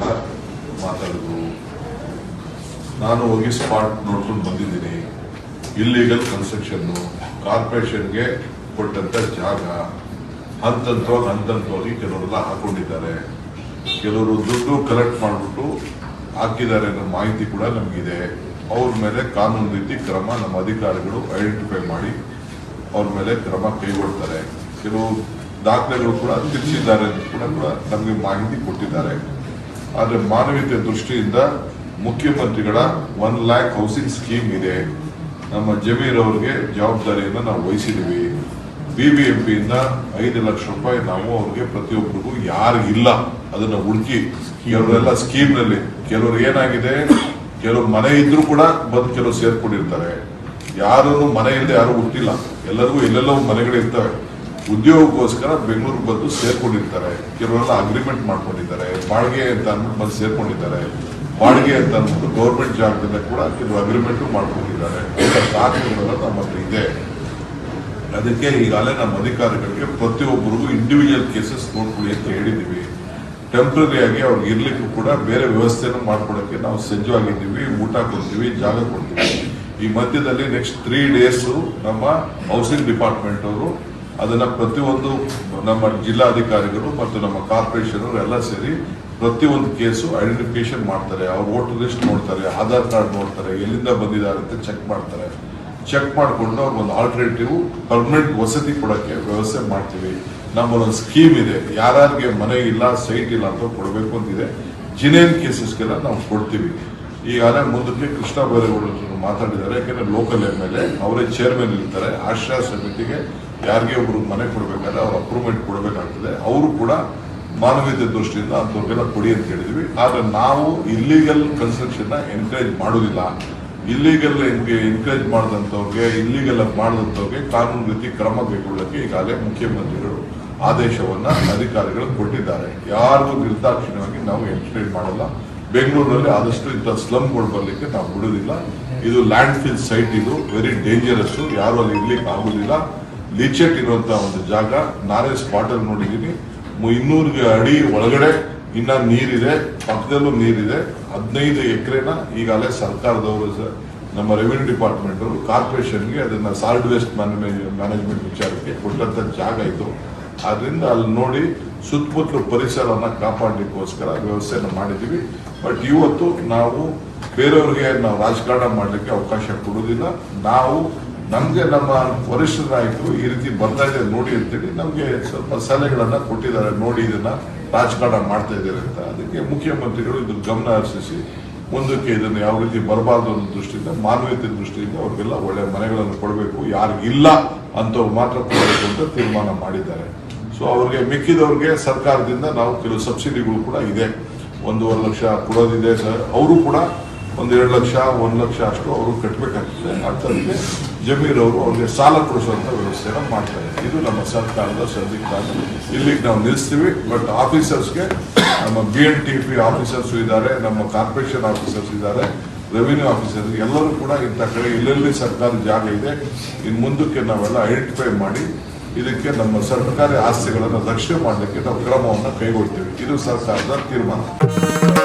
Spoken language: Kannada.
ಎಲ್ಲ ಮಾತಾಡಿದ್ರು. ನಾನು ಹೋಗಿ ಸ್ಪಾಟ್ ನೋಡ್ಕೊಂಡು ಬಂದಿದ್ದೀನಿ. ಇಲ್ಲಿಗಲ್ ಕನ್ಸ್ಟ್ರಕ್ಷನ್ನು ಕಾರ್ಪೊರೇಷನ್ಗೆ ಕೊಟ್ಟಂತ ಜಾಗ ಹಂತವಾಗಿ ಕೆಲವರೆಲ್ಲ ಹಾಕೊಂಡಿದ್ದಾರೆ. ಕೆಲವರು ದುಡ್ಡು ಕಲೆಕ್ಟ್ ಮಾಡಿಬಿಟ್ಟು ಹಾಕಿದ್ದಾರೆ ಅನ್ನೋ ಮಾಹಿತಿ ಕೂಡ ನಮಗಿದೆ. ಅವ್ರ ಮೇಲೆ ಕಾನೂನು ರೀತಿ ಕ್ರಮ ನಮ್ಮ ಅಧಿಕಾರಿಗಳು ಐಡೆಂಟಿಫೈ ಮಾಡಿ ಅವ್ರ ಮೇಲೆ ಕ್ರಮ ಕೈಗೊಳ್ತಾರೆ. ಕೆಲವು ದಾಖಲೆಗಳು ಕೂಡ ತಿರ್ಚಿದ್ದಾರೆ ಅಂತ ಕೂಡ ನಮಗೆ ಮಾಹಿತಿ ಕೊಟ್ಟಿದ್ದಾರೆ. ಆದರೆ ಮಾನವೀಯತೆ ದೃಷ್ಟಿಯಿಂದ ಮುಖ್ಯಮಂತ್ರಿಗಳ 1 lakh ಹೌಸಿಂಗ್ ಸ್ಕೀಮ್ ಇದೆ. ನಮ್ಮ ಜಮೀರ್ ಅವರಿಗೆ ಜವಾಬ್ದಾರಿಯನ್ನು ನಾವು ವಹಿಸಿದ್ದೀವಿ. BBMPಯಿಂದ 5 ಲಕ್ಷ ರೂಪಾಯಿ ನಾವು ಅವ್ರಿಗೆ ಪ್ರತಿಯೊಬ್ಬರಿಗೂ ಯಾರಿಗಿಲ್ಲ ಅದನ್ನ ಹುಡುಕಿ ಕೆಲವರೆಲ್ಲ ಸ್ಕೀಮ್ ನಲ್ಲಿ ಕೆಲವರು ಏನಾಗಿದೆ, ಕೆಲವು ಮನೆ ಇದ್ರೂ ಕೂಡ ಬಂದು ಕೆಲವು ಸೇರ್ಕೊಂಡಿರ್ತಾರೆ. ಯಾರು ಮನೆ ಇಲ್ಲದೆ ಯಾರು ಹುಟ್ಟಿಲ್ಲ, ಎಲ್ಲರಿಗೂ ಎಲ್ಲೆಲ್ಲೋ ಮನೆಗಳಿರ್ತವೆ. ಉದ್ಯೋಗಕ್ಕೋಸ್ಕರ ಬೆಂಗಳೂರಿಗೆ ಬಂದು ಸೇರ್ಕೊಂಡಿರ್ತಾರೆ. ಕೆಲವರೆಲ್ಲ ಅಗ್ರಿಮೆಂಟ್ ಮಾಡ್ಕೊಂಡಿದ್ದಾರೆ. ಬಾಡಿಗೆ ಅಂತ ಅಂದ್ಬಿಟ್ಟು ಬಂದು ಸೇರ್ಕೊಂಡಿದ್ದಾರೆ. ಬಾಡಿಗೆ ಅಂತ ಅಂದ್ಬಿಟ್ಟು ಗೌರ್ಮೆಂಟ್ ಜಾಗದಿಂದ ಕೂಡ ಕೆಲವು ಅಗ್ರಿಮೆಂಟ್ ಮಾಡ್ಕೊಂಡಿದ್ದಾರೆ. ದಾಖಲೆಗಳೆಲ್ಲ ನಮ್ಮ ಹತ್ರ ಇದೆ. ಅದಕ್ಕೆ ಈಗಾಗಲೇ ನಮ್ಮ ಅಧಿಕಾರಿಗಳಿಗೆ ಪ್ರತಿಯೊಬ್ಬರಿಗೂ ಇಂಡಿವಿಜುವಲ್ ಕೇಸಸ್ ನೋಡ್ಕೊಳ್ಳಿ ಅಂತ ಹೇಳಿದ್ದೀವಿ. ಟೆಂಪ್ರರಿ ಆಗಿ ಅವ್ರಿಗೆ ಇರ್ಲಿಕ್ಕೂ ಕೂಡ ಬೇರೆ ವ್ಯವಸ್ಥೆಯನ್ನು ಮಾಡ್ಕೊಡಕ್ಕೆ ನಾವು ಸಜ್ಜವಾಗಿದ್ದೀವಿ. ಊಟ ಕೊಡ್ತೀವಿ, ಜಾಗ ಕೊಡ್ತೀವಿ. ಈ ಮಧ್ಯದಲ್ಲಿ ನೆಕ್ಸ್ಟ್ 3 days ನಮ್ಮ ಹೌಸಿಂಗ್ ಡಿಪಾರ್ಟ್ಮೆಂಟ್ ಅವರು ಅದನ್ನ ಪ್ರತಿಯೊಂದು ನಮ್ಮ ಜಿಲ್ಲಾಧಿಕಾರಿಗಳು ಮತ್ತು ನಮ್ಮ ಕಾರ್ಪೊರೇಷನ್ ಅವರು ಎಲ್ಲ ಸೇರಿ ಪ್ರತಿಯೊಂದು ಕೇಸು ಐಡೆಂಟಿಫಿಕೇಶನ್ ಮಾಡ್ತಾರೆ. ಅವ್ರ ವೋಟರ್ ಲಿಸ್ಟ್ ನೋಡ್ತಾರೆ, ಆಧಾರ್ ಕಾರ್ಡ್ ನೋಡ್ತಾರೆ, ಎಲ್ಲಿಂದ ಬಂದಿದ್ದಾರೆ ಅಂತ ಚೆಕ್ ಮಾಡ್ತಾರೆ. ಚೆಕ್ ಮಾಡಿಕೊಂಡು ಅವ್ರಿಗೊಂದು ಆಲ್ಟರ್ನೇಟಿವ್ ಪರ್ಮನೆಂಟ್ ವಸತಿ ಕೊಡೋಕ್ಕೆ ವ್ಯವಸ್ಥೆ ಮಾಡ್ತೀವಿ. ನಮ್ಮಲ್ಲೊಂದು ಸ್ಕೀಮ್ ಇದೆ, ಯಾರ್ಯಾರಿಗೆ ಮನೆ ಇಲ್ಲ, ಸೈಟ್ ಇಲ್ಲ ಅಂತ ಕೊಡಬೇಕು ಅಂತಿದೆ. ಜಿನೇನ್ ಕೇಸಸ್ಗೆಲ್ಲ ನಾವು ಕೊಡ್ತೀವಿ. ಈಗಾಗಲೇ ಮುಂದಕ್ಕೆ ಕೃಷ್ಣ ಬೈರೇಗೌಡರು ಮಾತಾಡಿದ್ದಾರೆ. ಯಾಕೆಂದ್ರೆ ಲೋಕಲ್ MLA ಅವರೇ ಚೇರ್ಮನ್ ಇರ್ತಾರೆ. ಆಶ್ರಯ ಸಮಿತಿಗೆ ಯಾರಿಗೆ ಒಬ್ರು ಮನೆ ಕೊಡಬೇಕಾದ್ರೆ ಅವ್ರ ಅಪ್ರೂವ್ಮೆಂಟ್ ಕೊಡಬೇಕಾಗ್ತದೆ. ಅವರು ಕೂಡ ಮಾನವೀಯತೆ ದೃಷ್ಟಿಯಿಂದ ಅಂಥವ್ರಿಗೆಲ್ಲ ಕೊಡಿ ಅಂತ ಹೇಳಿದ್ವಿ. ಆದರೆ ನಾವು ಇಲ್ಲಿಗಲ್ ಕನ್ಸ್ಟ್ರಕ್ಷನ್ ಎನ್ಕರೇಜ್ ಮಾಡೋದಿಲ್ಲ. ಇಲ್ಲಿಗಲ್ ಎನ್ಕರೇಜ್ ಮಾಡಿದಂಥವ್ರಿಗೆ, ಇಲ್ಲಿಗಲ್ ಮಾಡಿದಂಥವ್ರಿಗೆ ಕಾನೂನು ರೀತಿ ಕ್ರಮ ಕೈಗೊಳ್ಳಕ್ಕೆ ಈಗಾಗಲೇ ಮುಖ್ಯಮಂತ್ರಿಗಳು ಆದೇಶವನ್ನ ಅಧಿಕಾರಿಗಳು ಕೊಟ್ಟಿದ್ದಾರೆ. ಯಾರಿಗೂ ನಿರ್ದಾಕ್ಷಿಣ್ಯವಾಗಿ ನಾವು ಎನ್ಕರೇಜ್ ಮಾಡಲ್ಲ. ಬೆಂಗಳೂರಲ್ಲಿ ಆದಷ್ಟು ಇಂಥ ಸ್ಲಮ್ಗಳು ಬರಲಿಕ್ಕೆ ನಾವು ಬಿಡೋದಿಲ್ಲ. ಇದು ಲ್ಯಾಂಡ್ ಫಿಲ್ ಸೈಟ್, ಇದು ವೆರಿ ಡೇಂಜರಸ್. ಯಾರು ಅಲ್ಲಿ ಇರ್ಲಿಕ್ಕೆ ಆಗೋದಿಲ್ಲ. ಲೀಚೆಟ್ ಇರುವಂತಹ ಒಂದು ಜಾಗ. ನಾನೇ ಸ್ಪಾಟ್ ಅಲ್ಲಿ ನೋಡಿದ್ದೀನಿ. 200 ಅಡಿ ಒಳಗಡೆ ಇನ್ನ ನೀರಿದೆ, ಪಕ್ಕದಲ್ಲೂ ನೀರಿದೆ. 15 ಎಕರೆನ ಈಗಾಗಲೇ ಸರ್ಕಾರದವರು ನಮ್ಮ ರೆವಿನ್ಯೂ ಡಿಪಾರ್ಟ್ಮೆಂಟ್ ಅವರು ಕಾರ್ಪೊರೇಷನ್ಗೆ ಅದನ್ನ ಸಾಲಿಡ್ ವೇಸ್ಟ್ ಮ್ಯಾನೇಜ್ಮೆಂಟ್ ವಿಚಾರಕ್ಕೆ ಕೊಟ್ಟಂತ ಜಾಗ ಇದು. ಆದ್ರಿಂದ ಅಲ್ಲಿ ನೋಡಿ ಸುತ್ತಮುತ್ತಲು ಪರಿಸರನ ಕಾಪಾಡಲಿಕ್ಕೋಸ್ಕರ ವ್ಯವಸ್ಥೆಯನ್ನು ಮಾಡಿದ್ದೀವಿ. ಬಟ್ ಇವತ್ತು ನಾವು ಬೇರೆಯವ್ರಿಗೆ ನಾವು ರಾಜಕಾರಣ ಮಾಡಲಿಕ್ಕೆ ಅವಕಾಶ ಕೊಡುವುದಿಲ್ಲ. ನಾವು ನಮ್ಗೆ ನಮ್ಮ ವರಿಷ್ಠ ನಾಯಕರು ಈ ರೀತಿ ಬರ್ತಾ ಇದೆ ನೋಡಿ ಅಂತೇಳಿ ನಮ್ಗೆ ಸ್ವಲ್ಪ ಸಲಹೆಗಳನ್ನ ಕೊಟ್ಟಿದ್ದಾರೆ. ನೋಡಿ ಇದನ್ನ ರಾಜಕಾರಣ ಮಾಡ್ತಾ ಇದ್ದಾರೆ ಅಂತ. ಅದಕ್ಕೆ ಮುಖ್ಯಮಂತ್ರಿಗಳು ಇದ್ರ ಗಮನ ಹರಿಸಿ ಮುಂದಕ್ಕೆ ಇದನ್ನು ಯಾವ ರೀತಿ ಬರಬಾರ್ದು ಅನ್ನೋ ದೃಷ್ಟಿಯಿಂದ, ಮಾನವೀಯತೆ ದೃಷ್ಟಿಯಿಂದ ಅವ್ರಿಗೆಲ್ಲ ಒಳ್ಳೆ ಮನೆಗಳನ್ನು ಕೊಡಬೇಕು, ಯಾರಿಗಿಲ್ಲ ಅಂತವ್ರು ಮಾತ್ರ ಕೊಡಬೇಕು ಅಂತ ತೀರ್ಮಾನ ಮಾಡಿದ್ದಾರೆ. ಸೊ ಅವ್ರಿಗೆ ಮಿಕ್ಕಿದವ್ರಿಗೆ ಸರ್ಕಾರದಿಂದ ನಾವು ಕೆಲವು ಸಬ್ಸಿಡಿಗಳು ಕೂಡ ಇದೆ. 1.5 ಲಕ್ಷ ಕೊಡೋದಿದೆ ಸರ್. ಅವರು ಕೂಡ 1.5 ಲಕ್ಷ 1 ಲಕ್ಷ ಅಷ್ಟು ಅವರು ಕಟ್ಟಬೇಕಾಗ್ತದೆ. ಅಂತಂದ್ರೆ ಜಮೀರ್ ಅವರು ಅವ್ರಿಗೆ ಸಾಲ ಕೊಡಿಸುವಂತ ವ್ಯವಸ್ಥೆನ ಮಾಡ್ತಾರೆ. ಇದು ನಮ್ಮ ಸರ್ಕಾರದ ಸದ್ಯಕ್ಕೆ ಇಲ್ಲಿಗೆ ನಾವು ನಿಲ್ಲಿಸ್ತೀವಿ. ಬಟ್ ಆಫೀಸರ್ಸ್ಗೆ ನಮ್ಮ BNTP ಆಫೀಸರ್ಸ್ ಇದ್ದಾರೆ, ನಮ್ಮ ಕಾರ್ಪೊರೇಷನ್ ಆಫೀಸರ್ಸ್ ಇದ್ದಾರೆ, ರೆವಿನ್ಯೂ ಆಫೀಸರ್ಸ್ ಎಲ್ಲರೂ ಕೂಡ ಇಂಥ ಕಡೆ ಎಲ್ಲೆಲ್ಲಿ ಸರ್ಕಾರಿ ಜಾಗ ಇದೆ ಇನ್ನು ಮುಂದಕ್ಕೆ ನಾವೆಲ್ಲ ಐಡೆಂಟಿಫೈ ಮಾಡಿ ಇದಕ್ಕೆ ನಮ್ಮ ಸರ್ಕಾರಿ ಆಸ್ತಿಗಳನ್ನು ರಕ್ಷಣೆ ಮಾಡಲಿಕ್ಕೆ ನಾವು ಕ್ರಮವನ್ನು ಕೈಗೊಳ್ತೀವಿ. ಇದು ಸರ್ಕಾರದ ತೀರ್ಮಾನ.